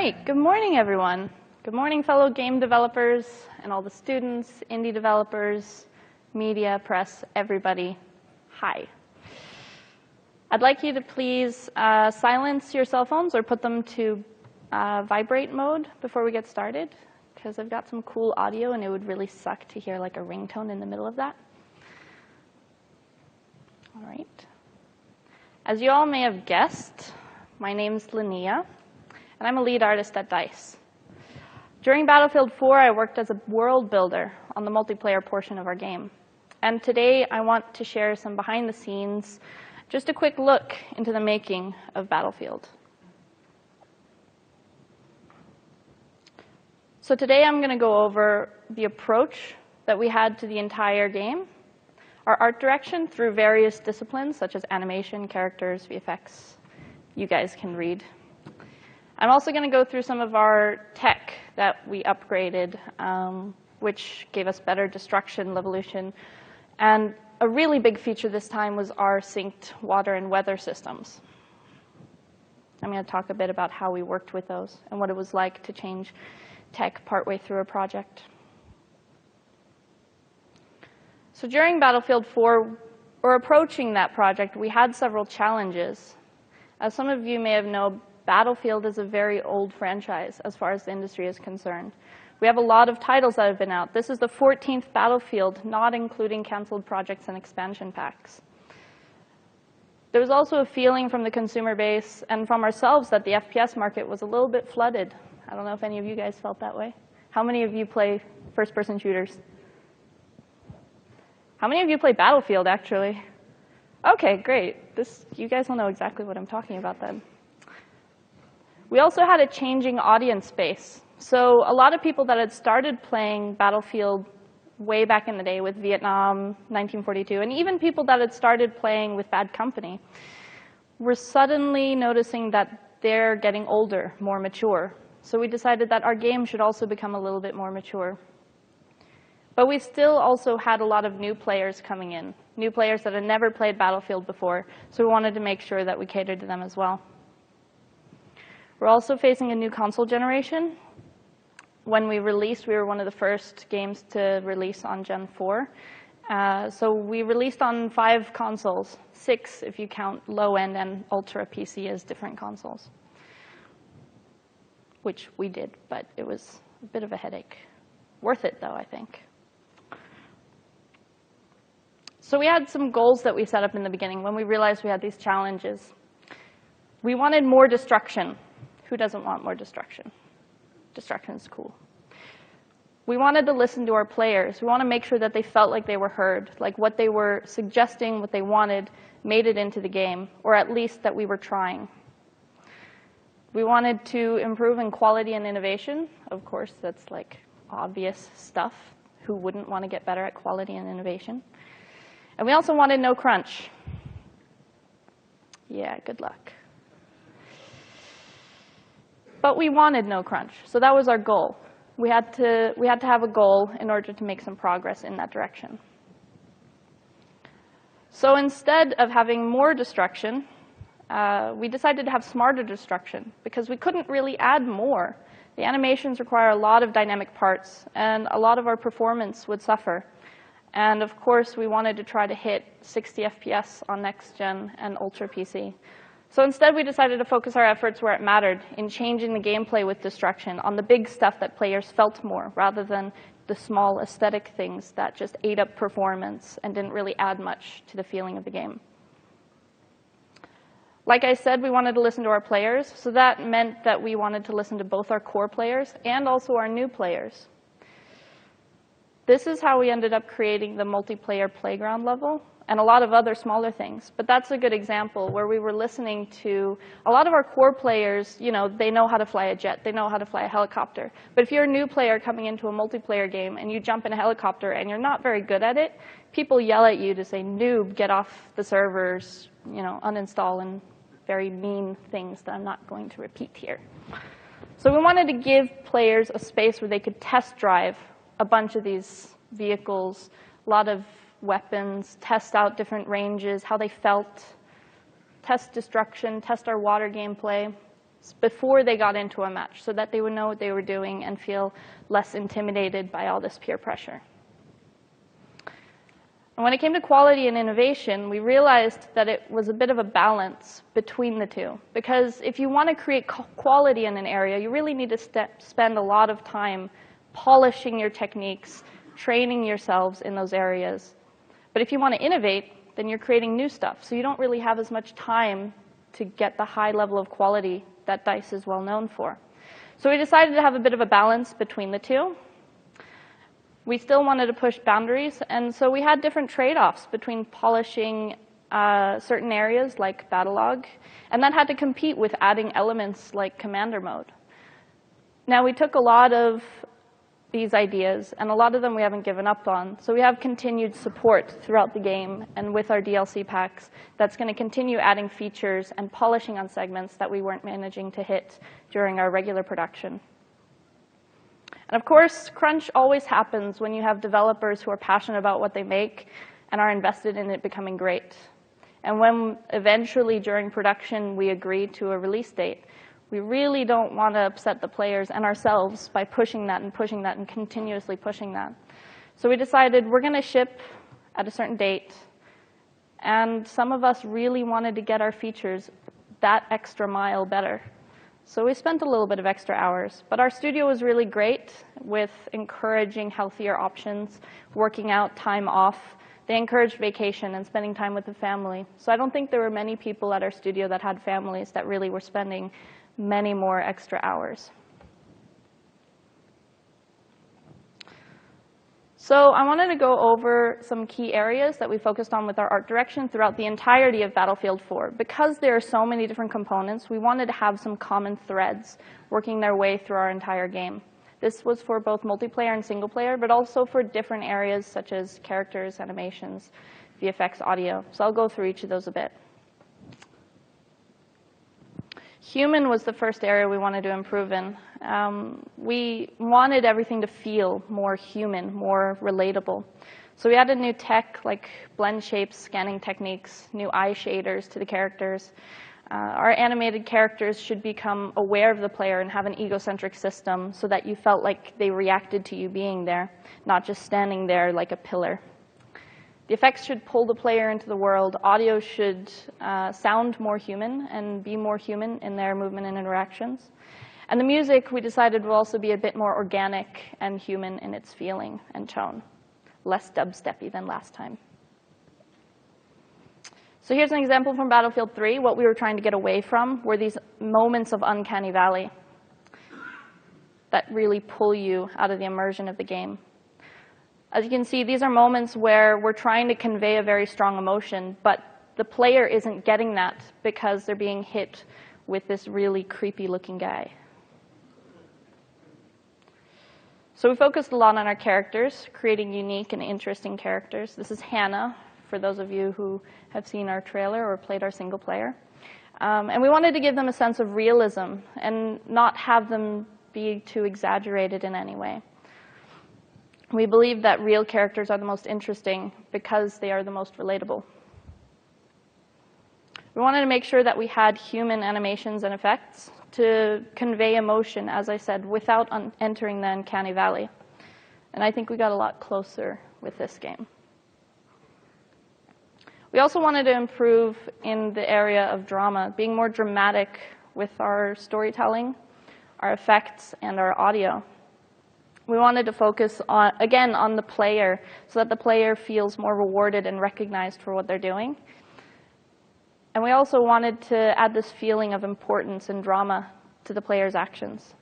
right, good morning, everyone. Good morning, fellow game developers and all the students, indie developers, media, press, everybody. Hi. I'd like you to please silence your cell phones or put them to vibrate mode before we get started, because I've got some cool audio and it would really suck to hear like a ringtone in the middle of that. All right. As you all may have guessed, my name's Linnea, and I'm a lead artist at DICE. During Battlefield 4, I worked as a world builder on the multiplayer portion of our game. And today, I want to share some behind the scenes, just a quick look into the making of Battlefield. So today, I'm going to go over the approach that we had to the entire game, our art direction through various disciplines, such as animation, characters, VFX. You guys can read. I'm also going to go through some of our tech that we upgraded, which gave us better destruction, LEVOLUTION. And a really big feature this time was our synced water and weather systems. I'm going to talk a bit about how we worked with those and what it was like to change tech partway through a project. So during Battlefield 4, or approaching that project, we had several challenges. As some of you may have known, Battlefield is a very old franchise as far as the industry is concerned. We have a lot of titles that have been out. This is the 14th Battlefield, not including canceled projects and expansion packs. There was also a feeling from the consumer base and from ourselves that the FPS market was a little bit flooded. I don't know if any of you guys felt that way. How many of you play first-person shooters? How many of you play Battlefield, actually? OK, great. You guys will know exactly what I'm talking about then. We also had a changing audience base. So a lot of people that had started playing Battlefield way back in the day with Vietnam, 1942, and even people that had started playing with Bad Company, were suddenly noticing that they're getting older, more mature. So we decided that our game should also become a little bit more mature. But we still also had a lot of new players coming in, new players that had never played Battlefield before, so we wanted to make sure that we catered to them as well. We're also facing a new console generation. When we released, we were one of the first games to release on Gen 4. So we released on 5 consoles, 6 if you count low-end and Ultra PC as different consoles, which we did, but it was a bit of a headache. Worth it, though, I think. So we had some goals that we set up in the beginning when we realized we had these challenges. We wanted more destruction. Who doesn't want more destruction? Destruction is cool. We wanted to listen to our players. We want to make sure that they felt like they were heard, like what they were suggesting, what they wanted, made it into the game, or at least that we were trying. We wanted to improve in quality and innovation. Of course, that's like obvious stuff. Who wouldn't want to get better at quality and innovation? And we also wanted no crunch. Yeah, good luck. But we wanted no crunch, so that was our goal. We had to have a goal in order to make some progress in that direction. So instead of having more destruction, we decided to have smarter destruction, because we couldn't really add more. The animations require a lot of dynamic parts, and a lot of our performance would suffer. And of course, we wanted to try to hit 60 FPS on next-gen and Ultra PC. So instead, we decided to focus our efforts where it mattered, in changing the gameplay with destruction, on the big stuff that players felt more, rather than the small aesthetic things that just ate up performance and didn't really add much to the feeling of the game. Like I said, we wanted to listen to our players, so that meant that we wanted to listen to both our core players and also our new players. This is how we ended up creating the multiplayer playground level, and a lot of other smaller things. But that's a good example where we were listening to a lot of our core players. You know, they know how to fly a jet. They know how to fly a helicopter. But if you're a new player coming into a multiplayer game and you jump in a helicopter and you're not very good at it, people yell at you to say, noob, get off the servers, you know, uninstall, and very mean things that I'm not going to repeat here. So we wanted to give players a space where they could test drive a bunch of these vehicles, a lot of weapons, test out different ranges, how they felt, test destruction, test our water gameplay. before they got into a match so that they would know what they were doing and feel less intimidated by all this peer pressure. And when it came to quality and innovation, we realized that it was a bit of a balance between the two. Because if you want to create quality in an area, you really need to spend a lot of time polishing your techniques, training yourselves in those areas. But if you want to innovate, then you're creating new stuff. So you don't really have as much time to get the high level of quality that DICE is well known for. So we decided to have a bit of a balance between the two. We still wanted to push boundaries, and so we had different trade-offs between polishing certain areas like Battlelog, and that had to compete with adding elements like Commander Mode. Now, we took a lot of these ideas, and a lot of them we haven't given up on. So we have continued support throughout the game, and with our DLC packs, that's going to continue adding features and polishing on segments that we weren't managing to hit during our regular production. And of course, crunch always happens when you have developers who are passionate about what they make and are invested in it becoming great. And when eventually during production we agree to a release date, we really don't want to upset the players and ourselves by pushing that and continuously pushing that. So we decided we're going to ship at a certain date, and some of us really wanted to get our features that extra mile better. So we spent a little bit of extra hours, but our studio was really great with encouraging healthier options, working out, time off. They encouraged vacation and spending time with the family. So I don't think there were many people at our studio that had families that really were spending many more extra hours. So I wanted to go over some key areas that we focused on with our art direction throughout the entirety of Battlefield 4. Because there are so many different components, we wanted to have some common threads working their way through our entire game. This was for both multiplayer and single player, but also for different areas such as characters, animations, VFX, audio. So I'll go through each of those a bit. Human was the first area we wanted to improve in. We wanted everything to feel more human, more relatable. So we added new tech like blend shapes, scanning techniques, new eye shaders to the characters. Our animated characters should become aware of the player and have an egocentric system so that you felt like they reacted to you being there, not just standing there like a pillar. The effects should pull the player into the world. Audio should sound more human and be more human in their movement and interactions. And the music, we decided, will also be a bit more organic and human in its feeling and tone. Less dubsteppy than last time. So here's an example from Battlefield 3. What we were trying to get away from were these moments of uncanny valley that really pull you out of the immersion of the game. As you can see, these are moments where we're trying to convey a very strong emotion, but the player isn't getting that because they're being hit with this really creepy-looking guy. So we focused a lot on our characters, creating unique and interesting characters. This is Hannah, for those of you who have seen our trailer or played our single player. And we wanted to give them a sense of realism and not have them be too exaggerated in any way. We believe that real characters are the most interesting because they are the most relatable. We wanted to make sure that we had human animations and effects to convey emotion, as I said, without entering the uncanny valley. And I think we got a lot closer with this game. We also wanted to improve in the area of drama, being more dramatic with our storytelling, our effects, and our audio. We wanted to focus, again, on the player so that the player feels more rewarded and recognized for what they're doing. And we also wanted to add this feeling of importance and drama to the player's actions.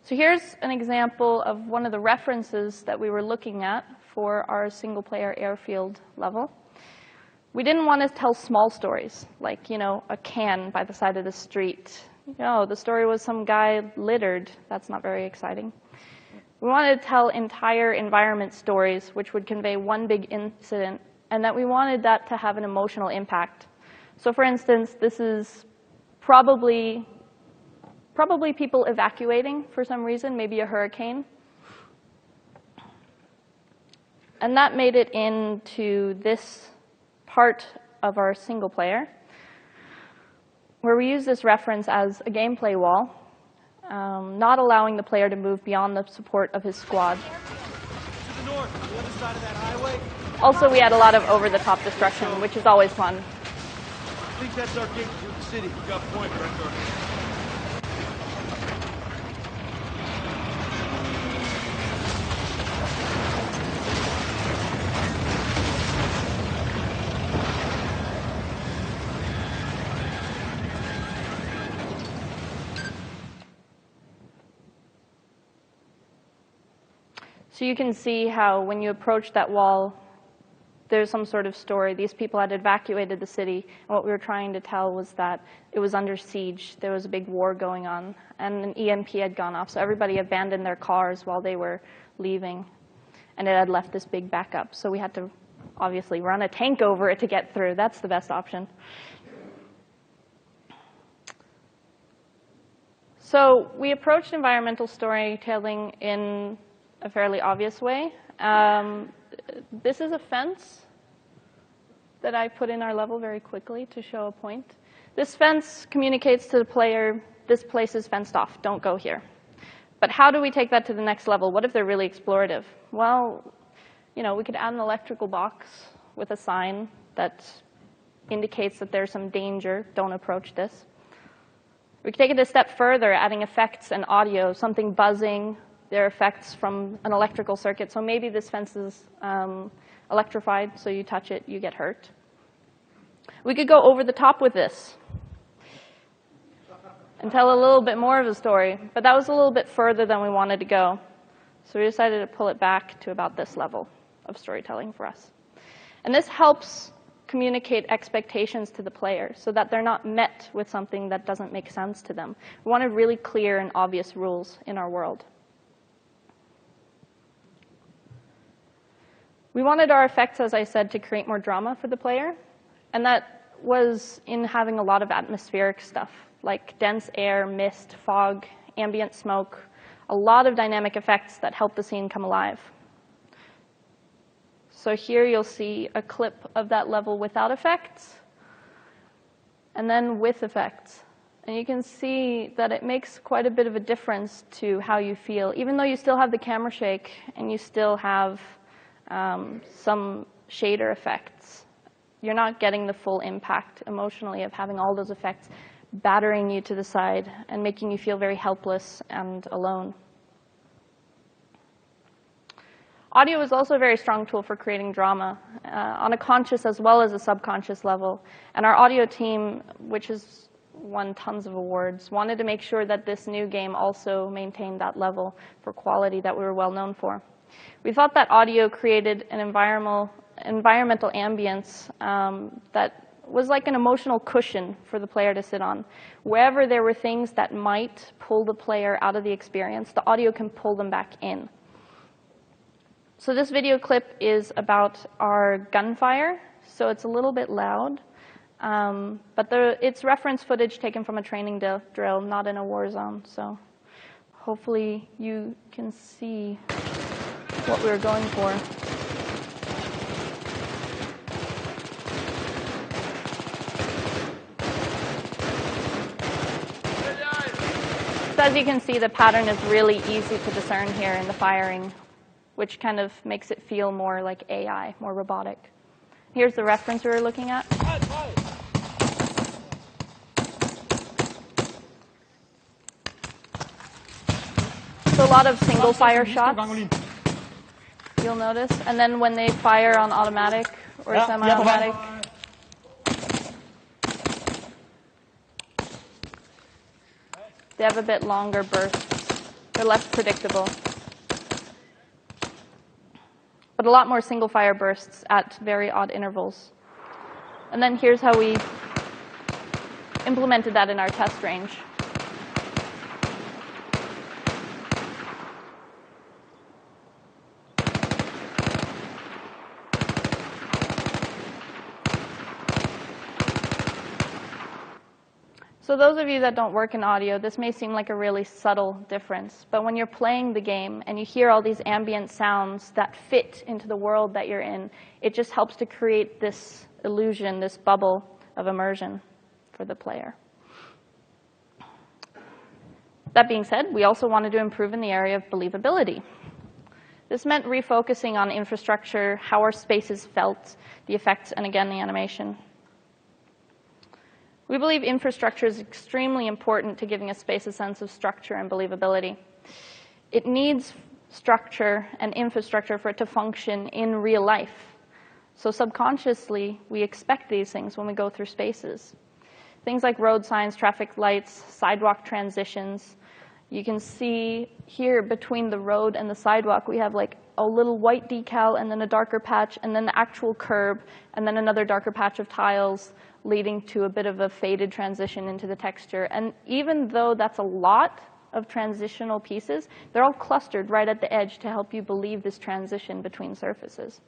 So here's an example of one of the references that we were looking at for our single-player airfield level. We didn't want to tell small stories, like, a can by the side of the street. The story was some guy littered. That's not very exciting. We wanted to tell entire environment stories, which would convey one big incident, and that we wanted that to have an emotional impact. So for instance, this is probably people evacuating for some reason, maybe a hurricane. And that made it into this part of our single player. where we use this reference as a gameplay wall, not allowing the player to move beyond the support of his squad. To the north, the other side of that highway. Also, we had a lot of over-the-top destruction, which is always fun. I think that's our gate through the city. You got a point, Rector. So you can see how when you approach that wall, there's some sort of story. These people had evacuated the city, and what we were trying to tell was that it was under siege. There was a big war going on, and an EMP had gone off, so everybody abandoned their cars while they were leaving, and it had left this big backup. So we had to obviously run a tank over it to get through. That's the best option. So we approached environmental storytelling in a fairly obvious way. This is a fence that I put in our level very quickly to show a point. This fence communicates to the player, this place is fenced off, don't go here. But how do we take that to the next level? What if they're really explorative? Well, we could add an electrical box with a sign that indicates that there's some danger, don't approach this. We could take it a step further, adding effects and audio, something buzzing. There are effects from an electrical circuit. So maybe this fence is electrified, so you touch it, you get hurt. We could go over the top with this and tell a little bit more of the story. But that was a little bit further than we wanted to go. So we decided to pull it back to about this level of storytelling for us. And this helps communicate expectations to the player so that they're not met with something that doesn't make sense to them. We wanted really clear and obvious rules in our world. We wanted our effects, as I said, to create more drama for the player, and that was in having a lot of atmospheric stuff, like dense air, mist, fog, ambient smoke, a lot of dynamic effects that help the scene come alive. So here you'll see a clip of that level without effects, and then with effects. And you can see that it makes quite a bit of a difference to how you feel, even though you still have the camera shake and you still have some shader effects. You're not getting the full impact emotionally of having all those effects battering you to the side and making you feel very helpless and alone. Audio is also a very strong tool for creating drama on a conscious as well as a subconscious level. And our audio team, which has won tons of awards, wanted to make sure that this new game also maintained that level for quality that we were well known for. We thought that audio created an environmental ambience that was like an emotional cushion for the player to sit on. Wherever there were things that might pull the player out of the experience, the audio can pull them back in. So this video clip is about our gunfire, so it's a little bit loud. But it's reference footage taken from a training drill, not in a war zone. So hopefully you can see what we were going for. So as you can see, the pattern is really easy to discern here in the firing, which kind of makes it feel more like AI, more robotic. Here's the reference we were looking at. So a lot of single fire shots, you'll notice. And then when they fire on automatic or semi-automatic, they have a bit longer bursts. They're less predictable. But a lot more single fire bursts at very odd intervals. And then here's how we implemented that in our test range. So those of you that don't work in audio, this may seem like a really subtle difference. But when you're playing the game and you hear all these ambient sounds that fit into the world that you're in, it just helps to create this illusion, this bubble of immersion for the player. That being said, we also wanted to improve in the area of believability. This meant refocusing on infrastructure, how our spaces felt, the effects, and again, the animation. We believe infrastructure is extremely important to giving a space a sense of structure and believability. It needs structure and infrastructure for it to function in real life. So subconsciously, we expect these things when we go through spaces. Things like road signs, traffic lights, sidewalk transitions. You can see here between the road and the sidewalk, we have like a little white decal and then a darker patch and then the actual curb and then another darker patch of tiles leading to a bit of a faded transition into the texture. And even though that's a lot of transitional pieces, they're all clustered right at the edge to help you believe this transition between surfaces.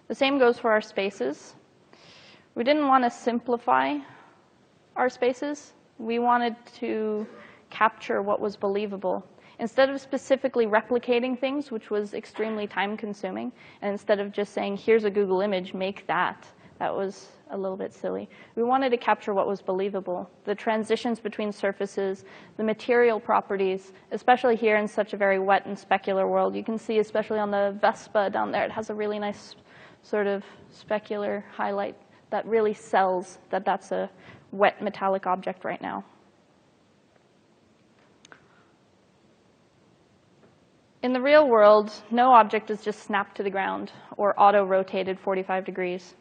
The same goes for our spaces. We didn't want to simplify our spaces. We wanted to capture what was believable. Instead of specifically replicating things, which was extremely time-consuming, and instead of just saying, here's a Google image, make that, that was a little bit silly. We wanted to capture what was believable, the transitions between surfaces, the material properties, especially here in such a very wet and specular world. You can see, especially on the Vespa down there, it has a really nice sort of specular highlight that really sells that that's a wet metallic object right now. In the real world, no object is just snapped to the ground or auto-rotated 45 degrees.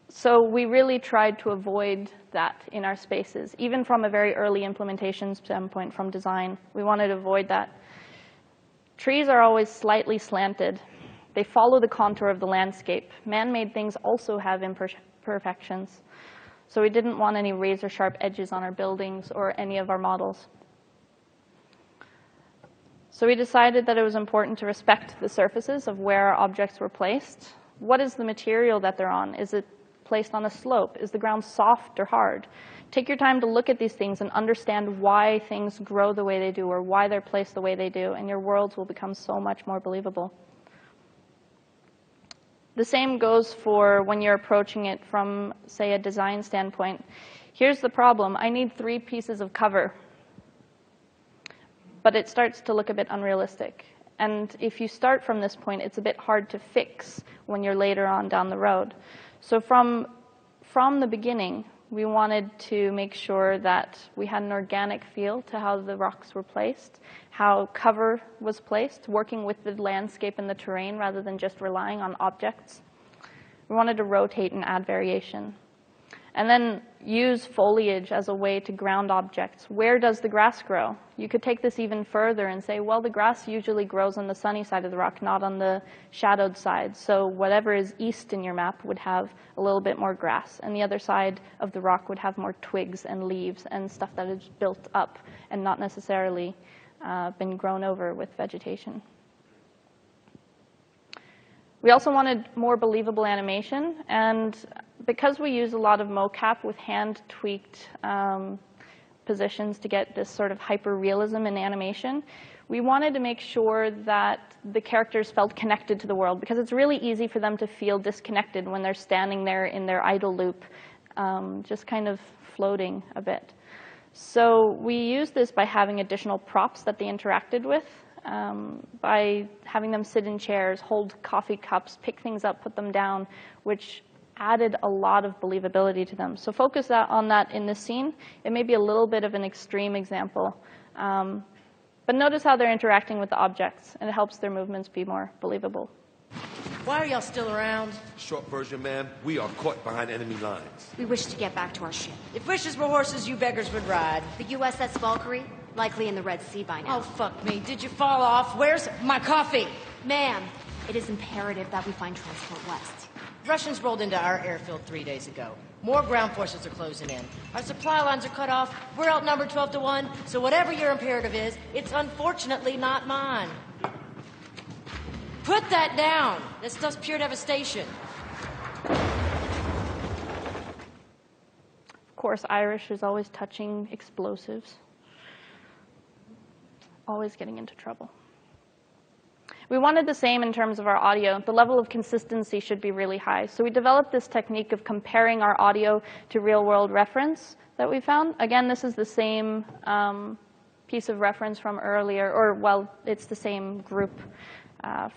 So we really tried to avoid that in our spaces, even from a very early implementation standpoint from design. We wanted to avoid that. Trees are always slightly slanted. They follow the contour of the landscape. Man-made things also have imperfections. So we didn't want any razor-sharp edges on our buildings or any of our models. So we decided that it was important to respect the surfaces of where our objects were placed. What is the material that they're on? Is it placed on a slope? Is the ground soft or hard? Take your time to look at these things and understand why things grow the way they do or why they're placed the way they do, and your worlds will become so much more believable. The same goes for when you're approaching it from, say, a design standpoint. Here's the problem. I need 3 pieces of cover. But it starts to look a bit unrealistic. And if you start from this point, it's a bit hard to fix when you're later on down the road. So from the beginning, we wanted to make sure that we had an organic feel to how the rocks were placed, how cover was placed, working with the landscape and the terrain rather than just relying on objects. We wanted to rotate and add variation. And then use foliage as a way to ground objects. Where does the grass grow? You could take this even further and say, well, the grass usually grows on the sunny side of the rock, not on the shadowed side. So whatever is east in your map would have a little bit more grass, and the other side of the rock would have more twigs and leaves and stuff that is built up and not necessarily been grown over with vegetation. We also wanted more believable animation, and because we use a lot of mocap with hand-tweaked positions to get this sort of hyper-realism in animation, we wanted to make sure that the characters felt connected to the world, because it's really easy for them to feel disconnected when they're standing there in their idle loop, just kind of floating a bit. So we used this by having additional props that they interacted with, by having them sit in chairs, hold coffee cups, pick things up, put them down, which added a lot of believability to them. So focus on that in this scene. It may be a little bit of an extreme example, but notice how they're interacting with the objects, and it helps their movements be more believable. Why are y'all still around? Short version, ma'am, we are caught behind enemy lines. We wish to get back to our ship. If wishes were horses, you beggars would ride. The USS Valkyrie, likely in the Red Sea by now. Oh, fuck me. Did you fall off? Where's my coffee? Ma'am, it is imperative that we find transport west. Russians rolled into our airfield 3 days ago. More ground forces are closing in. Our supply lines are cut off. We're outnumbered 12-1, so whatever your imperative is, it's unfortunately not mine. Put that down. This stuff's pure devastation. Of course, Irish is always touching explosives. Always getting into trouble. We wanted the same in terms of our audio. The level of consistency should be really high. So we developed this technique of comparing our audio to real-world reference that we found. Again, this is the same piece of reference from earlier, or, well, it's the same group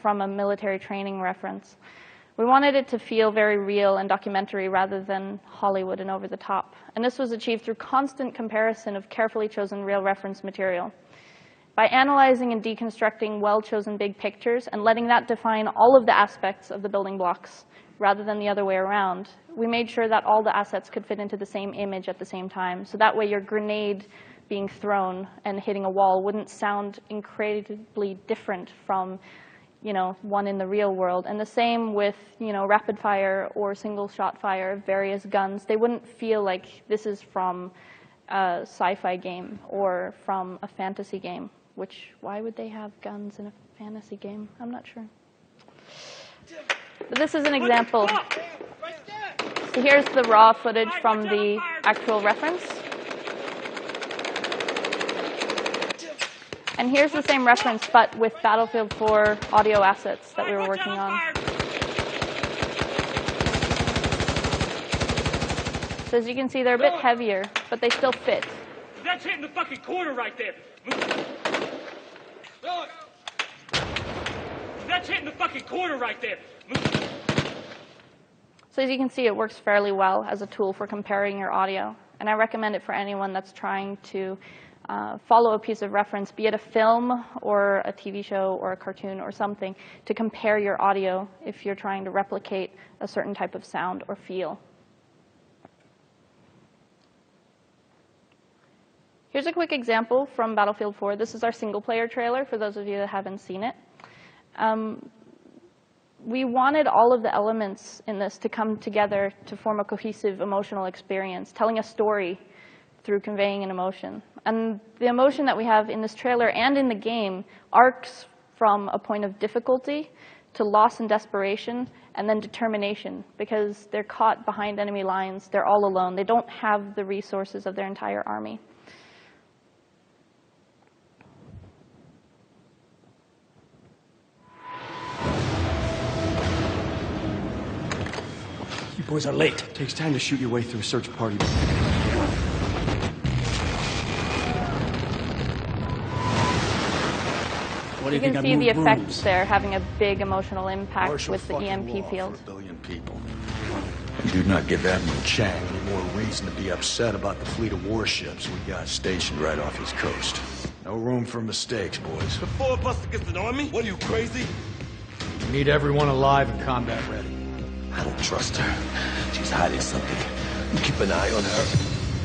from a military training reference. We wanted it to feel very real and documentary rather than Hollywood and over the top. And this was achieved through constant comparison of carefully chosen real reference material. By analyzing and deconstructing well-chosen big pictures and letting that define all of the aspects of the building blocks rather than the other way around, we made sure that all the assets could fit into the same image at the same time. So that way your grenade being thrown and hitting a wall wouldn't sound incredibly different from one in the real world. And the same with, rapid fire or single shot fire of various guns. They wouldn't feel like this is from a sci-fi game or from a fantasy game, which, why would they have guns in a fantasy game? I'm not sure. But this is an example. So here's the raw footage from the actual reference. And here's the same reference, but with Battlefield 4 audio assets that we were working on. So as you can see, they're a bit heavier, but they still fit. That's hitting the fucking corner right there. That's hitting the fucking corner right there. So as you can see, it works fairly well as a tool for comparing your audio. And I recommend it for anyone that's trying to follow a piece of reference, be it a film or a TV show or a cartoon or something, to compare your audio if you're trying to replicate a certain type of sound or feel. Here's a quick example from Battlefield 4. This is our single-player trailer, for those of you that haven't seen it. We wanted all of the elements in this to come together to form a cohesive emotional experience, telling a story through conveying an emotion. And the emotion that we have in this trailer and in the game arcs from a point of difficulty to loss and desperation, and then determination, because they're caught behind enemy lines. They're all alone. They don't have the resources of their entire army. You boys are late. It takes time to shoot your way through a search party. You can see the effects there having a big emotional impact with the EMP field. For a billion people. You do not give Admiral Chang any more reason to be upset about the fleet of warships we got stationed right off his coast. No room for mistakes, boys. The four of us against an army? What are you, crazy? We need everyone alive and combat ready. I don't trust her. She's hiding something. You keep an eye on her.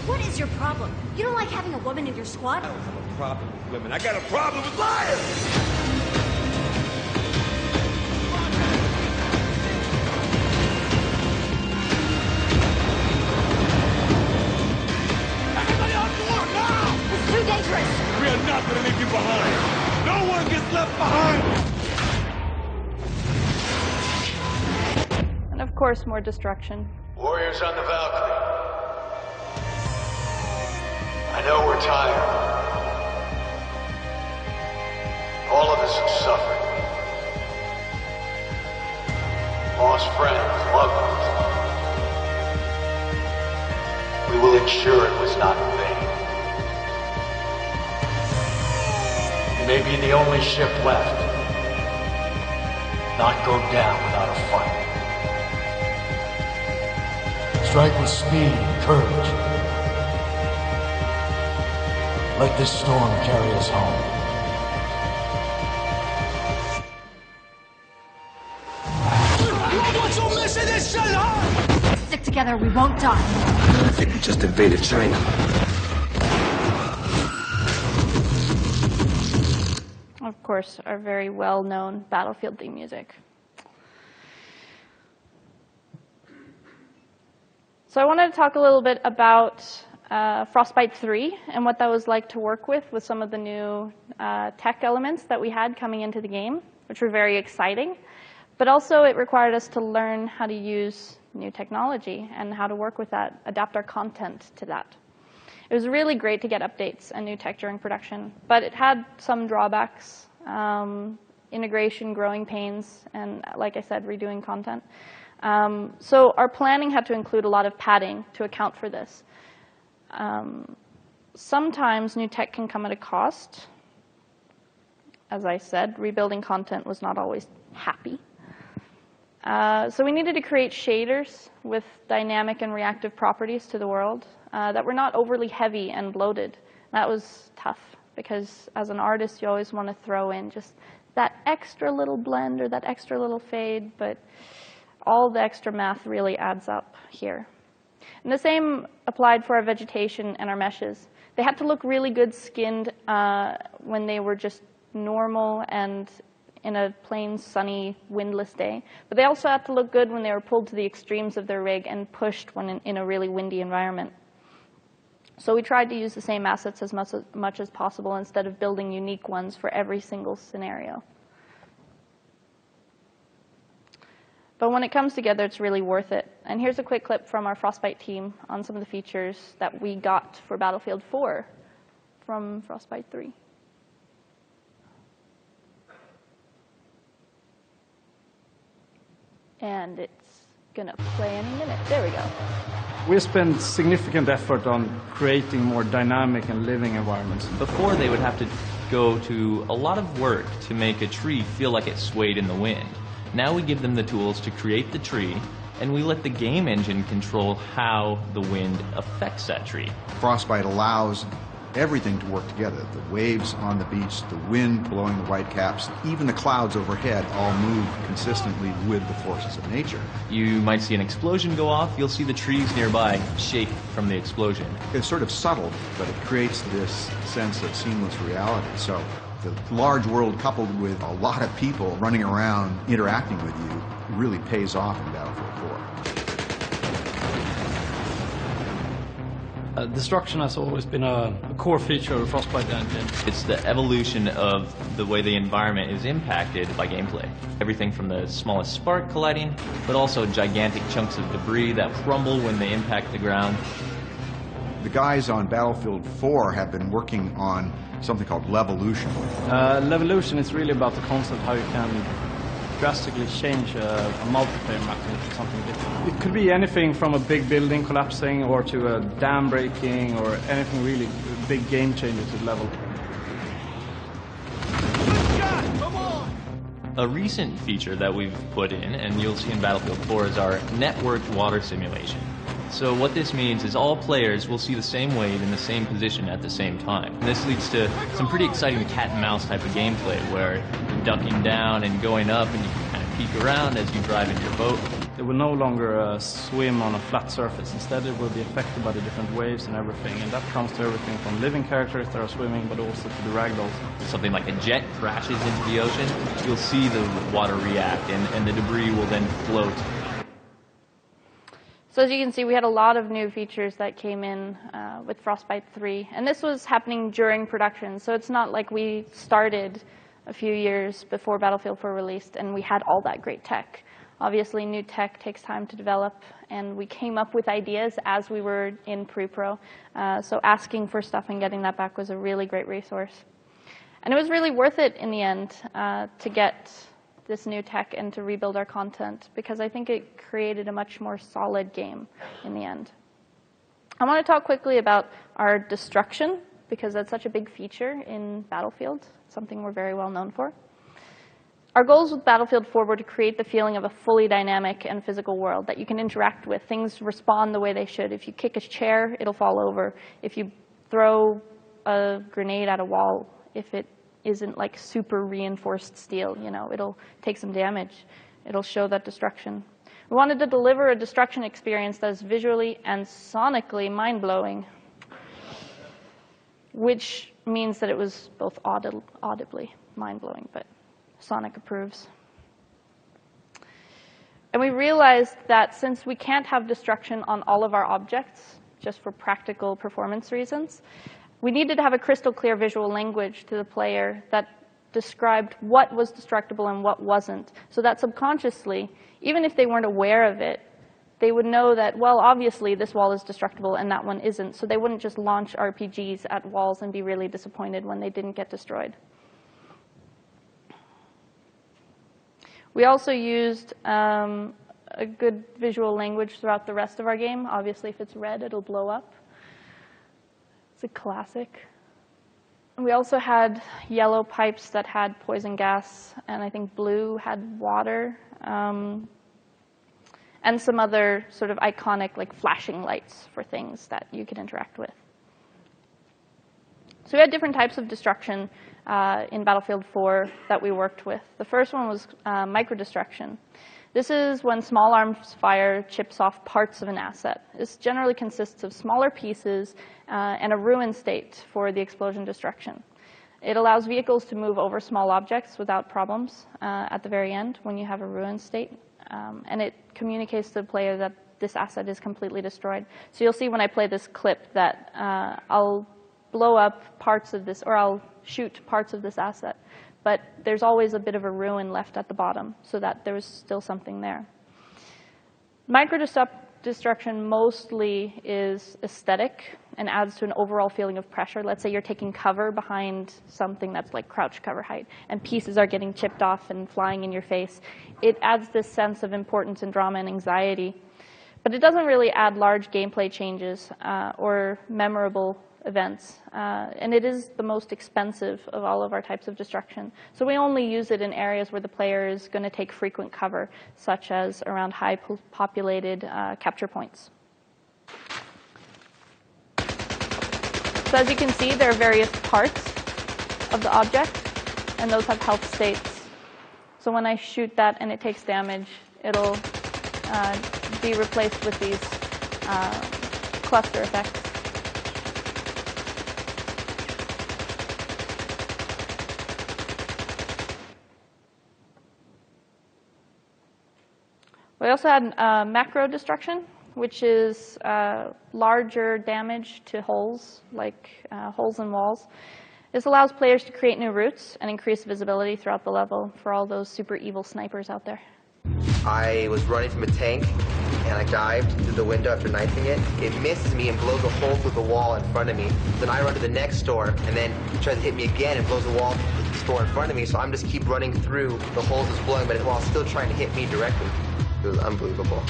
What is your problem? You don't like having a woman in your squad? I don't have a problem with women. I got a problem with liars! Too dangerous! We are not going to leave you behind! No one gets left behind! And of course, more destruction. Warriors on the Valkyrie. I know we're tired. All of us have suffered. Lost friends, loved ones. We will ensure it was not in vain. We may be the only ship left. Not go down without a fight. Strike with speed and courage. Let this storm carry us home. What's your mission? This shit hard! Stick together, we won't die. I think we just invaded China. Of course, our very well-known Battlefield theme music. So I wanted to talk a little bit about Frostbite 3 and what that was like to work with some of the new tech elements that we had coming into the game, which were very exciting. But also it required us to learn how to use new technology and how to work with that, adapt our content to that. It was really great to get updates and new tech during production, but it had some drawbacks. integration, growing pains, and like I said, redoing content. So our planning had to include a lot of padding to account for this. Sometimes new tech can come at a cost. As I said, rebuilding content was not always happy. So we needed to create shaders with dynamic and reactive properties to the world that were not overly heavy and loaded. That was tough because as an artist, you always want to throw in just that extra little blend or that extra little fade, but all the extra math really adds up here. And the same applied for our vegetation and our meshes. They had to look really good skinned when they were just normal and in a plain, sunny, windless day. But they also had to look good when they were pulled to the extremes of their rig and pushed when in a really windy environment. So we tried to use the same assets as much as possible instead of building unique ones for every single scenario. But when it comes together, it's really worth it. And here's a quick clip from our Frostbite team on some of the features that we got for Battlefield 4 from Frostbite 3. And it's gonna play any minute. There we go. We spent significant effort on creating more dynamic and living environments. Before, they would have to go to a lot of work to make a tree feel like it swayed in the wind. Now we give them the tools to create the tree, and we let the game engine control how the wind affects that tree. Frostbite allows everything to work together. The waves on the beach, the wind blowing the whitecaps, even the clouds overhead all move consistently with the forces of nature. You might see an explosion go off, you'll see the trees nearby shake from the explosion. It's sort of subtle, but it creates this sense of seamless reality. So the large world coupled with a lot of people running around interacting with you really pays off in Battlefield 4. Destruction has always been a core feature of the Frostbite engine. It's the evolution of the way the environment is impacted by gameplay. Everything from the smallest spark colliding, but also gigantic chunks of debris that crumble when they impact the ground. The guys on Battlefield 4 have been working on something called LEVOLUTION. LEVOLUTION is really about the concept how you can drastically change a multiplayer map into something different. It could be anything from a big building collapsing or to a dam breaking or anything really big game changer to the level. A recent feature that we've put in, and you'll see in Battlefield 4, is our networked water simulation. So what this means is all players will see the same wave in the same position at the same time. And this leads to some pretty exciting cat and mouse type of gameplay where you're ducking down and going up and you can kind of peek around as you drive in your boat. It will no longer swim on a flat surface. Instead, it will be affected by the different waves and everything. And that comes to everything from living characters that are swimming, but also to the ragdolls. Something like a jet crashes into the ocean, you'll see the water react and the debris will then float. So as you can see, we had a lot of new features that came in with Frostbite 3. And this was happening during production. So it's not like we started a few years before Battlefield 4 released and we had all that great tech. Obviously, new tech takes time to develop. And we came up with ideas as we were in pre-pro. So asking for stuff and getting that back was a really great resource. And it was really worth it in the end to get this new tech and to rebuild our content, because I think it created a much more solid game in the end. I want to talk quickly about our destruction, because that's such a big feature in Battlefield, something we're very well known for. Our goals with Battlefield 4 were to create the feeling of a fully dynamic and physical world that you can interact with. Things respond the way they should. If you kick a chair, it'll fall over. If you throw a grenade at a wall, if it isn't like super reinforced steel, you know, it'll take some damage. It'll show that destruction. We wanted to deliver a destruction experience that is visually and sonically mind-blowing, which means that it was both audibly mind-blowing, but Sonic approves. And we realized that since we can't have destruction on all of our objects, just for practical performance reasons, we needed to have a crystal clear visual language to the player that described what was destructible and what wasn't, so that subconsciously, even if they weren't aware of it, they would know that, well, obviously this wall is destructible and that one isn't, so they wouldn't just launch RPGs at walls and be really disappointed when they didn't get destroyed. We also used a good visual language throughout the rest of our game. Obviously, if it's red, it'll blow up. It's a classic. We also had yellow pipes that had poison gas, and I think blue had water, and some other sort of iconic like flashing lights for things that you could interact with. So we had different types of destruction in Battlefield 4 that we worked with. The first one was micro-destruction. This is when small arms fire chips off parts of an asset. This generally consists of smaller pieces and a ruin state for the explosion destruction. It allows vehicles to move over small objects without problems at the very end when you have a ruin state. And it communicates to the player that this asset is completely destroyed. So you'll see when I play this clip that I'll blow up parts of this, or I'll shoot parts of this asset. But there's always a bit of a ruin left at the bottom, so that there's still something there. Micro-destruction mostly is aesthetic and adds to an overall feeling of pressure. Let's say you're taking cover behind something that's like crouch cover height, and pieces are getting chipped off and flying in your face. It adds this sense of importance and drama and anxiety. But it doesn't really add large gameplay changes or memorable events, and it is the most expensive of all of our types of destruction. So we only use it in areas where the player is going to take frequent cover, such as around high populated capture points. So as you can see, there are various parts of the object, and those have health states. So when I shoot that and it takes damage, it'll be replaced with these cluster effects. We also had macro destruction, which is larger damage to holes, like holes in walls. This allows players to create new routes and increase visibility throughout the level for all those super evil snipers out there. I was running from a tank, and I dived through the window after knifing it. It misses me and blows a hole through the wall in front of me. Then I run to the next door, and then it tries to hit me again and blows a wall through the store in front of me. So I'm just keep running through the holes it's blowing, but while still trying to hit me directly. It was unbelievable.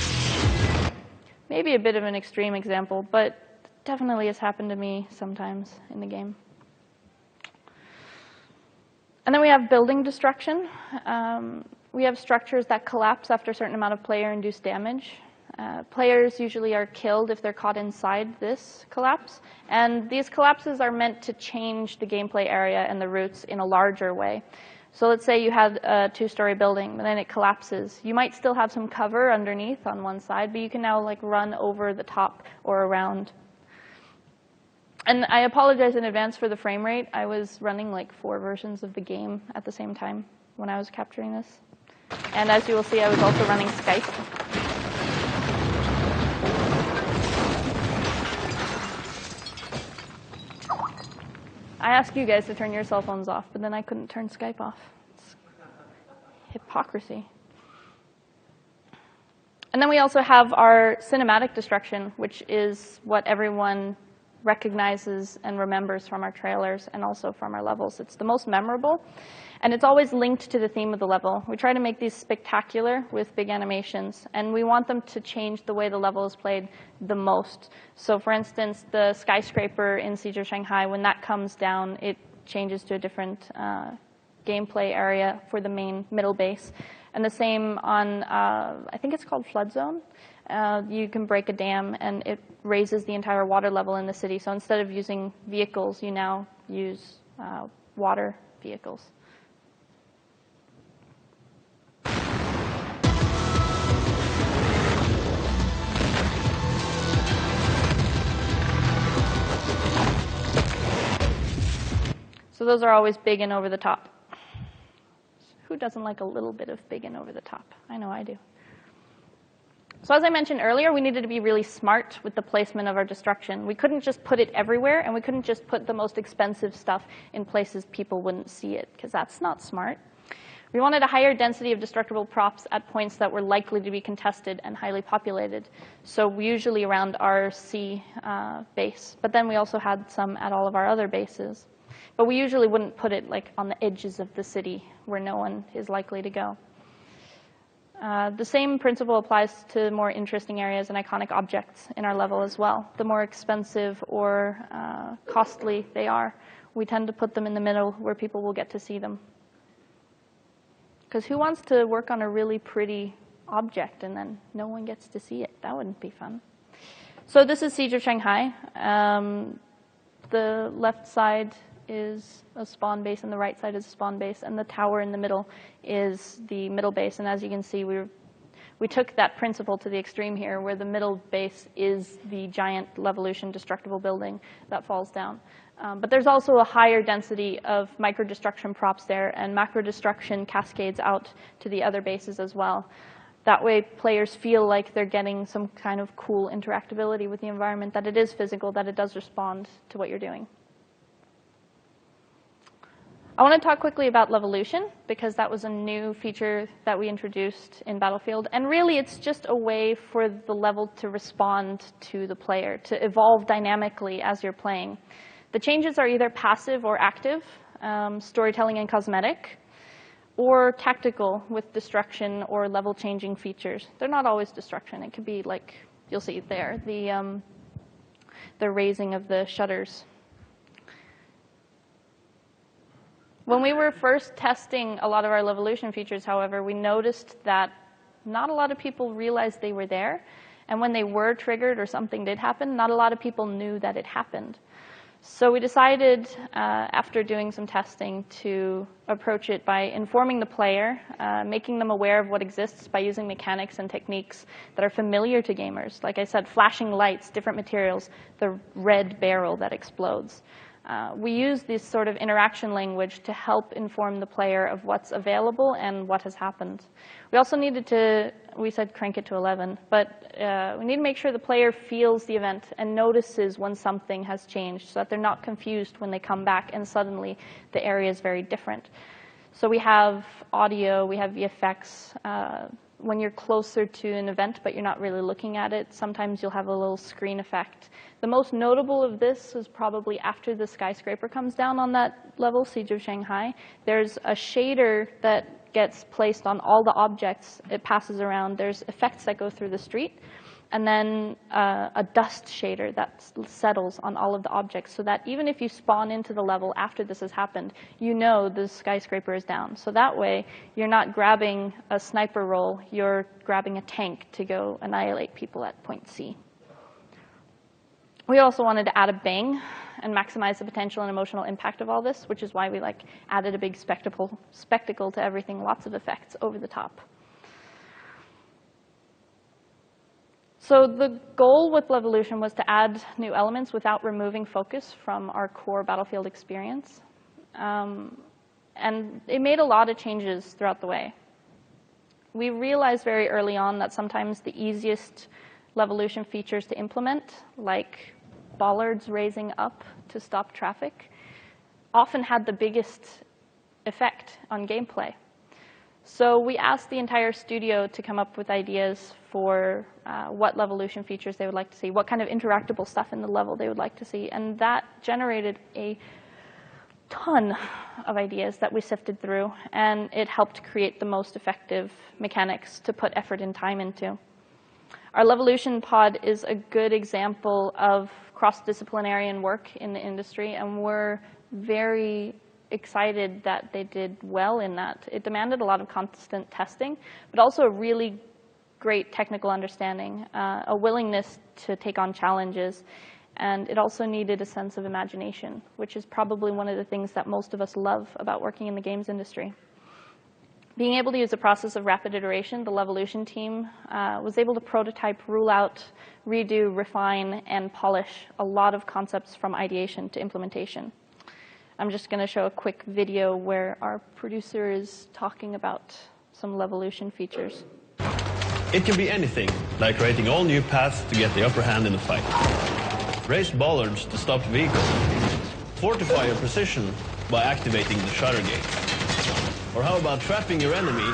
Maybe a bit of an extreme example, but definitely has happened to me sometimes in the game. And then we have building destruction. We have structures that collapse after a certain amount of player-induced damage. Players usually are killed if they're caught inside this collapse. And these collapses are meant to change the gameplay area and the routes in a larger way. So let's say you had a two-story building, but then it collapses. You might still have some cover underneath on one side, but you can now like run over the top or around. And I apologize in advance for the frame rate. I was running like 4 versions of the game at the same time when I was capturing this. And as you will see, I was also running Skype. I asked you guys to turn your cell phones off, but then I couldn't turn Skype off. It's hypocrisy. And then we also have our cinematic destruction, which is what everyone recognizes and remembers from our trailers and also from our levels. It's the most memorable, and it's always linked to the theme of the level. We try to make these spectacular with big animations, and we want them to change the way the level is played the most. So for instance, the skyscraper in Siege of Shanghai, when that comes down, it changes to a different gameplay area for the main middle base. And the same on, I think it's called Flood Zone. You can break a dam, and it raises the entire water level in the city. So instead of using vehicles, you now use water vehicles. So those are always big and over the top. Who doesn't like a little bit of big and over the top? I know I do. So as I mentioned earlier, we needed to be really smart with the placement of our destruction. We couldn't just put it everywhere, and we couldn't just put the most expensive stuff in places people wouldn't see it, because that's not smart. We wanted a higher density of destructible props at points that were likely to be contested and highly populated. So usually around our C base, but then we also had some at all of our other bases. But we usually wouldn't put it like on the edges of the city where no one is likely to go. The same principle applies to more interesting areas and iconic objects in our level as well. The more expensive or costly they are, we tend to put them in the middle where people will get to see them. Because who wants to work on a really pretty object and then no one gets to see it? That wouldn't be fun. So this is Siege of Shanghai. The left side is a spawn base and the right side is a spawn base, and the tower in the middle is the middle base. And as you can see, we took that principle to the extreme here, where the middle base is the giant LEVOLUTION destructible building that falls down. But there's also a higher density of micro-destruction props there, and macro-destruction cascades out to the other bases as well. That way, players feel like they're getting some kind of cool interactability with the environment, that it is physical, that it does respond to what you're doing. I want to talk quickly about LEVOLUTION, because that was a new feature that we introduced in Battlefield. And really, it's just a way for the level to respond to the player, to evolve dynamically as you're playing. The changes are either passive or active, storytelling and cosmetic, or tactical with destruction or level-changing features. They're not always destruction. It could be like, you'll see there, the raising of the shutters. When we were first testing a lot of our LEVOLUTION features, however, we noticed that not a lot of people realized they were there. And when they were triggered or something did happen, not a lot of people knew that it happened. So we decided, after doing some testing, to approach it by informing the player, making them aware of what exists by using mechanics and techniques that are familiar to gamers. Like I said, flashing lights, different materials, the red barrel that explodes. We use this sort of interaction language to help inform the player of what's available and what has happened. We also needed to, we said crank it to 11, but we need to make sure the player feels the event and notices when something has changed so that they're not confused when they come back and suddenly the area is very different. So we have audio, we have VFX. When you're closer to an event but you're not really looking at it, sometimes you'll have a little screen effect. The most notable of this is probably after the skyscraper comes down on that level, Siege of Shanghai. There's a shader that gets placed on all the objects it passes around. There's effects that go through the street, and then a dust shader that settles on all of the objects, so that even if you spawn into the level after this has happened, you know the skyscraper is down. So that way, you're not grabbing a sniper role, you're grabbing a tank to go annihilate people at point C. We also wanted to add a bang and maximize the potential and emotional impact of all this, which is why we added a big spectacle to everything, lots of effects over the top. So the goal with LEVOLUTION was to add new elements without removing focus from our core Battlefield experience. And it made a lot of changes throughout the way. We realized very early on that sometimes the easiest LEVOLUTION features to implement, like bollards raising up to stop traffic, often had the biggest effect on gameplay. So we asked the entire studio to come up with ideas for what LEVOLUTION features they would like to see, what kind of interactable stuff in the level they would like to see. And that generated a ton of ideas that we sifted through, and it helped create the most effective mechanics to put effort and time into. Our LEVOLUTION pod is a good example of cross-disciplinary work in the industry, and we're very excited that they did well in that. It demanded a lot of constant testing, but also a really great technical understanding, a willingness to take on challenges, and it also needed a sense of imagination, which is probably one of the things that most of us love about working in the games industry. Being able to use a process of rapid iteration, the LEVOLUTION team was able to prototype, rule out, redo, refine, and polish a lot of concepts from ideation to implementation. I'm just going to show a quick video where our producer is talking about some LEVOLUTION features. It can be anything, like creating all new paths to get the upper hand in the fight. Raise bollards to stop vehicles. Fortify your position by activating the shutter gate. Or how about trapping your enemy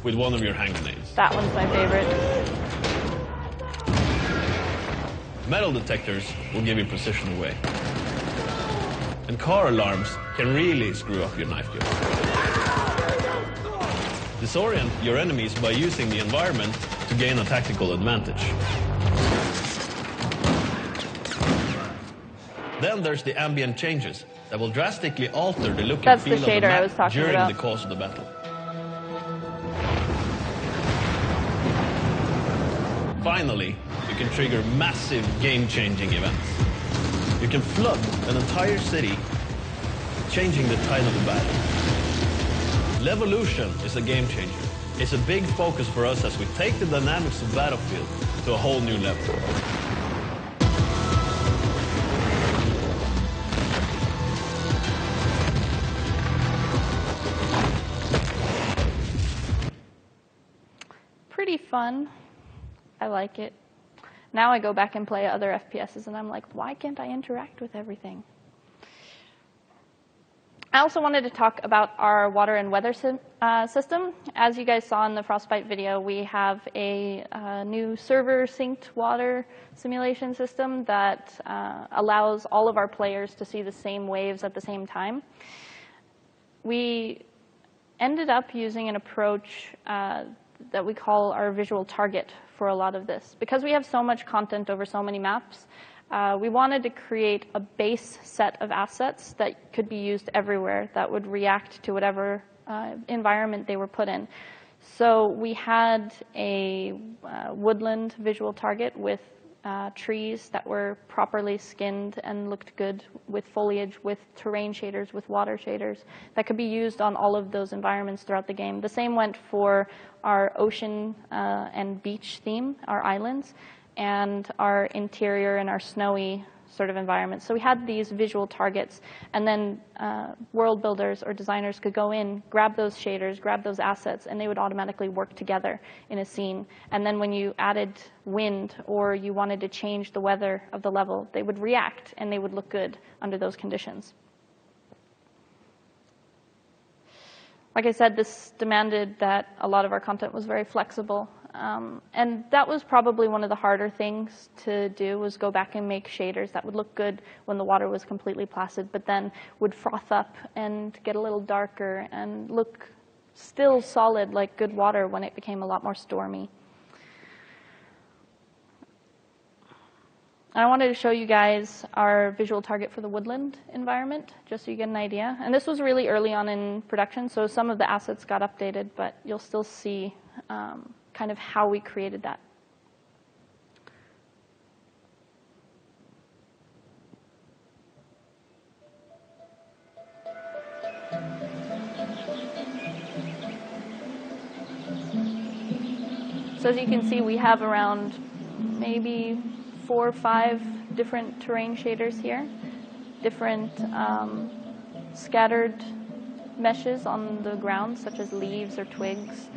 with one of your hand grenades? That one's my favorite. Metal detectors will give your position away. And car alarms can really screw up your knife game. Disorient your enemies by using the environment to gain a tactical advantage. Then there's the ambient changes that will drastically alter the look and feel of the map during the course of the battle. Finally, you can trigger massive game-changing events. You can flood an entire city, changing the tide of the battle. LEVOLUTION is a game changer. It's a big focus for us as we take the dynamics of Battlefield to a whole new level. Pretty fun. I like it. Now I go back and play other FPSs and I'm like, why can't I interact with everything? I also wanted to talk about our water and weather system. As you guys saw in the Frostbite video, we have a new server-synced water simulation system that allows all of our players to see the same waves at the same time. We ended up using an approach that we call our visual target for a lot of this. Because we have so much content over so many maps, we wanted to create a base set of assets that could be used everywhere that would react to whatever environment they were put in. So we had a woodland visual target with trees that were properly skinned and looked good, with foliage, with terrain shaders, with water shaders that could be used on all of those environments throughout the game. The same went for our ocean and beach theme, our islands, and our interior and our snowy sort of environment. So we had these visual targets, and then world builders or designers could go in, grab those shaders, grab those assets, and they would automatically work together in a scene. And then when you added wind or you wanted to change the weather of the level, they would react and they would look good under those conditions. Like I said, this demanded that a lot of our content was very flexible. And that was probably one of the harder things to do, was go back and make shaders that would look good when the water was completely placid, but then would froth up and get a little darker and look still solid like good water when it became a lot more stormy. I wanted to show you guys our visual target for the woodland environment, just so you get an idea. And this was really early on in production, so some of the assets got updated, but you'll still see kind of how we created that. So as you can see, we have around maybe 4 or 5 different terrain shaders here, different scattered meshes on the ground, such as leaves or twigs,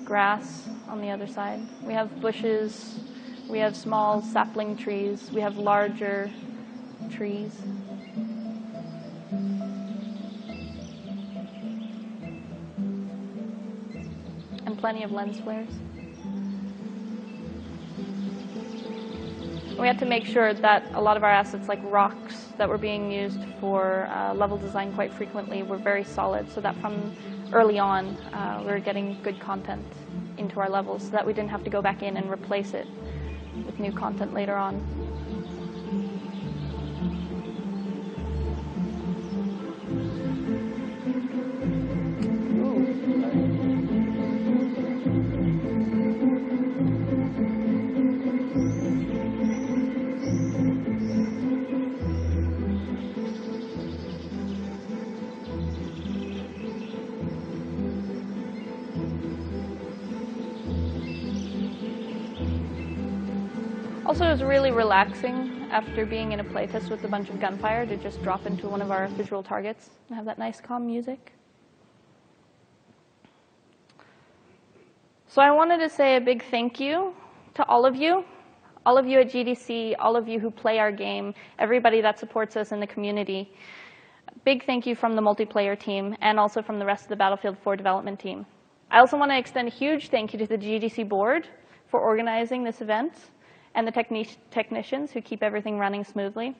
grass on the other side. We have bushes, we have small sapling trees, we have larger trees. And plenty of lens flares. We had to make sure that a lot of our assets, like rocks that were being used for level design quite frequently, were very solid, so that from early on we were getting good content into our levels, so that we didn't have to go back in and replace it with new content later on. Also, it was really relaxing after being in a playtest with a bunch of gunfire to just drop into one of our visual targets and have that nice calm music. So I wanted to say a big thank you to all of you at GDC, all of you who play our game, everybody that supports us in the community. Big thank you from the multiplayer team and also from the rest of the Battlefield 4 development team. I also want to extend a huge thank you to the GDC board for organizing this event, and the technicians who keep everything running smoothly,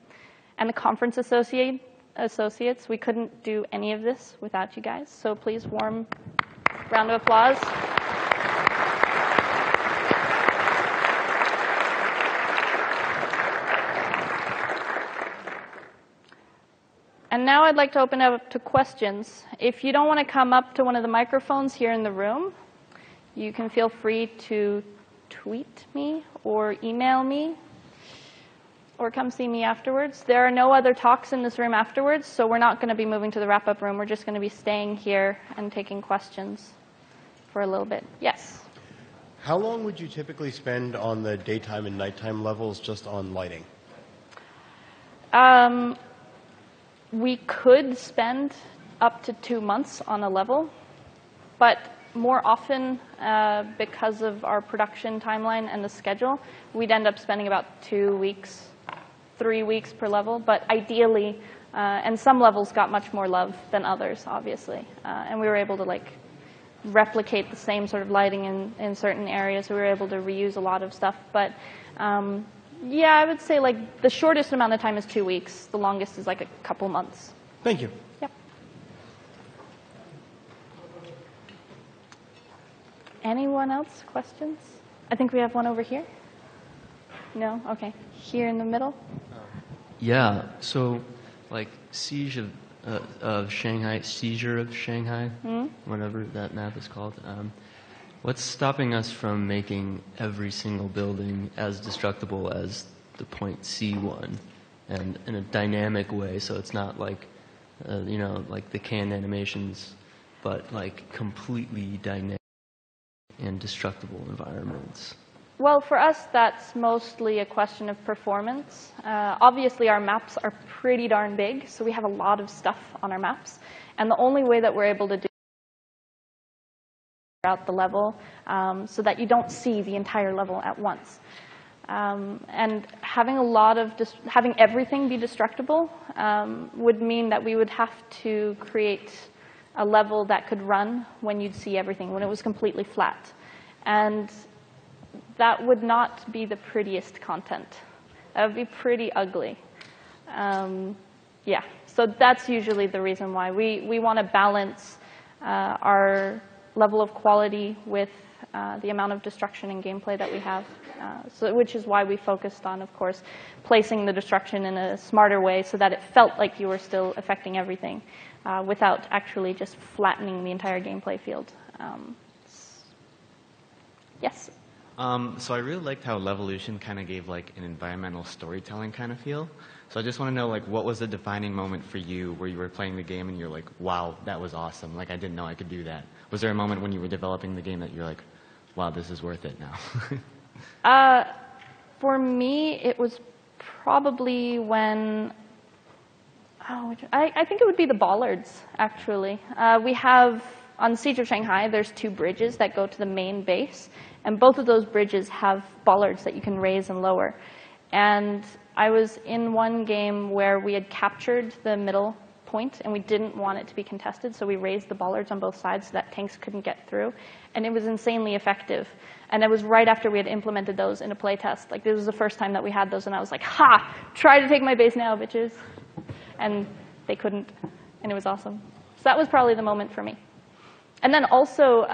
and the conference associates. We couldn't do any of this without you guys, so please warm Round of applause. And now I'd like to open it up to questions. If you don't want to come up to one of the microphones here in the room, you can feel free to tweet me or email me or come see me afterwards. There are no other talks in this room afterwards, so we're not going to be moving to the wrap-up room. We're just going to be staying here and taking questions for a little bit. Yes? How long would you typically spend on the daytime and nighttime levels just on lighting? We could spend up to 2 months on a level, but more often, because of our production timeline and the schedule, we'd end up spending about 2 weeks, 3 weeks per level. But ideally, and some levels got much more love than others, obviously. And we were able to replicate the same sort of lighting in certain areas. We were able to reuse a lot of stuff. But yeah, I would say the shortest amount of time is 2 weeks. The longest is a couple months. Thank you. Yep. Anyone else? Questions? I think we have one over here. No? Okay. Here in the middle. Yeah. So, Siege of Shanghai, Seizure of Shanghai, whatever that map is called. What's stopping us from making every single building as destructible as the point C1, and in a dynamic way, so it's not like the canned animations, but completely dynamic and destructible environments? Well, for us, that's mostly a question of performance. Obviously, our maps are pretty darn big, so we have a lot of stuff on our maps, and the only way that we're able to do out the level so that you don't see the entire level at once. And having having everything be destructible would mean that we would have to create a level that could run when you'd see everything, when it was completely flat. And that would not be the prettiest content. That would be pretty ugly. Yeah, so that's usually the reason why. We want to balance our level of quality with the amount of destruction and gameplay that we have, which is why we focused on, of course, placing the destruction in a smarter way so that it felt like you were still affecting everything without actually just flattening the entire gameplay field. Yes? So I really liked how LEVOLUTION kind of gave an environmental storytelling kind of feel. So I just want to know, what was the defining moment for you where you were playing the game and you're like, wow, that was awesome. I didn't know I could do that. Was there a moment when you were developing the game that you're like, wow, this is worth it now? For me, it was probably when, I think it would be the bollards, actually. We have, on Siege of Shanghai, there's 2 bridges that go to the main base, and both of those bridges have bollards that you can raise and lower. And I was in one game where we had captured the middle point, and we didn't want it to be contested, so we raised the bollards on both sides so that tanks couldn't get through. And it was insanely effective. And it was right after we had implemented those in a playtest. This was the first time that we had those, and I was like, ha! Try to take my base now, bitches. And they couldn't, and it was awesome. So that was probably the moment for me. And then also,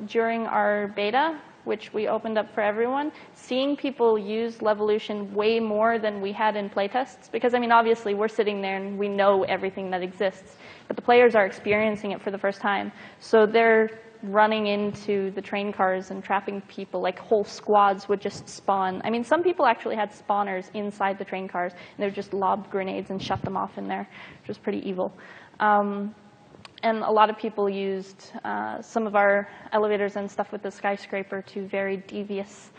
during our beta, which we opened up for everyone, seeing people use LEVOLUTION way more than we had in playtests. Because, obviously, we're sitting there and we know everything that exists. But the players are experiencing it for the first time. So they're running into the train cars and trapping people. Whole squads would just spawn. Some people actually had spawners inside the train cars, and they would just lob grenades and shut them off in there, which was pretty evil. And a lot of people used some of our elevators and stuff with the skyscraper to very devious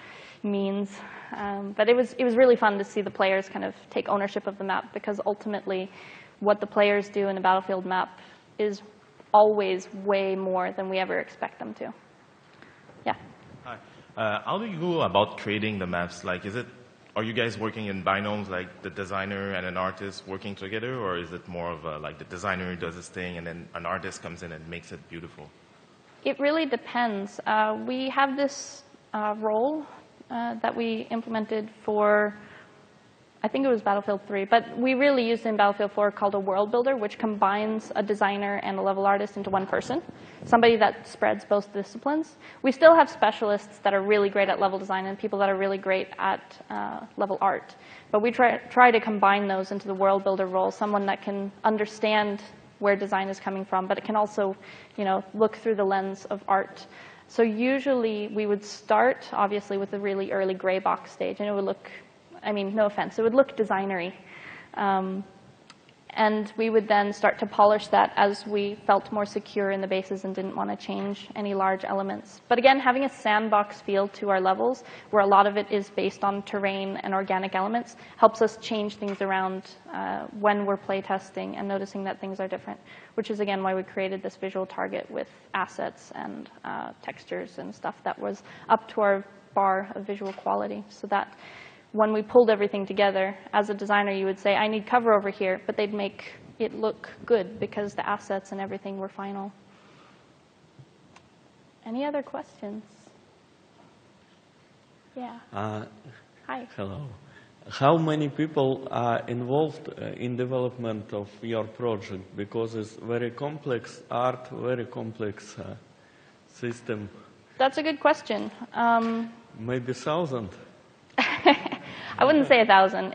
means. But it was really fun to see the players kind of take ownership of the map, because ultimately what the players do in a Battlefield map is always way more than we ever expect them to. Yeah? Hi. How do you go about creating the maps? Are you guys working in binomes, the designer and an artist working together, or is it more of the designer does his thing and then an artist comes in and makes it beautiful? It really depends. We have this role that we implemented for I think it was Battlefield 3, but we really used in Battlefield 4 called a world builder, which combines a designer and a level artist into one person, somebody that spreads both disciplines. We still have specialists that are really great at level design and people that are really great at level art, but we try to combine those into the world builder role, someone that can understand where design is coming from, but it can also, look through the lens of art. So usually we would start, obviously, with a really early gray box stage, and it would look, no offense, it would look designery. And we would then start to polish that as we felt more secure in the bases and didn't want to change any large elements. But again, having a sandbox feel to our levels, where a lot of it is based on terrain and organic elements, helps us change things around when we're playtesting and noticing that things are different, which is, again, why we created this visual target with assets and textures and stuff that was up to our bar of visual quality, so that when we pulled everything together, as a designer, you would say, I need cover over here, but they'd make it look good because the assets and everything were final. Any other questions? Yeah. Hi. Hello. How many people are involved in development of your project? Because it's very complex art, very complex system. That's a good question. Maybe 1,000? I wouldn't say 1,000.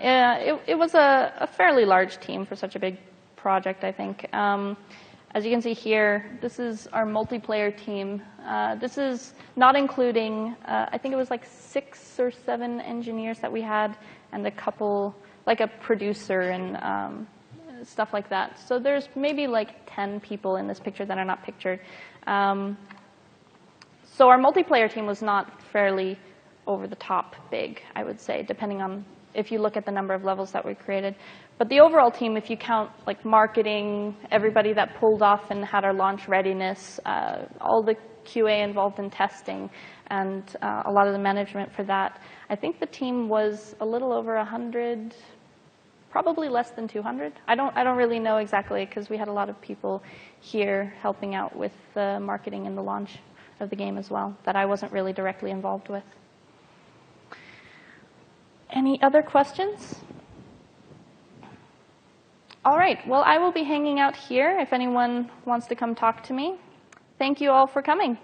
It was a fairly large team for such a big project, I think. As you can see here, this is our multiplayer team. This is not including, I think it was like 6 or 7 engineers that we had, and a couple, like a producer and stuff like that. So there's maybe like 10 people in this picture that are not pictured. So our multiplayer team was not fairly over the top big, I would say, depending on if you look at the number of levels that we created. But the overall team, if you count like marketing, everybody that pulled off and had our launch readiness, all the QA involved in testing, and a lot of the management for that, I think the team was a little over 100, probably less than 200. I don't really know exactly, because we had a lot of people here helping out with the marketing and the launch of the game as well, that I wasn't really directly involved with. Any other questions? All right, well, I will be hanging out here if anyone wants to come talk to me. Thank you all for coming.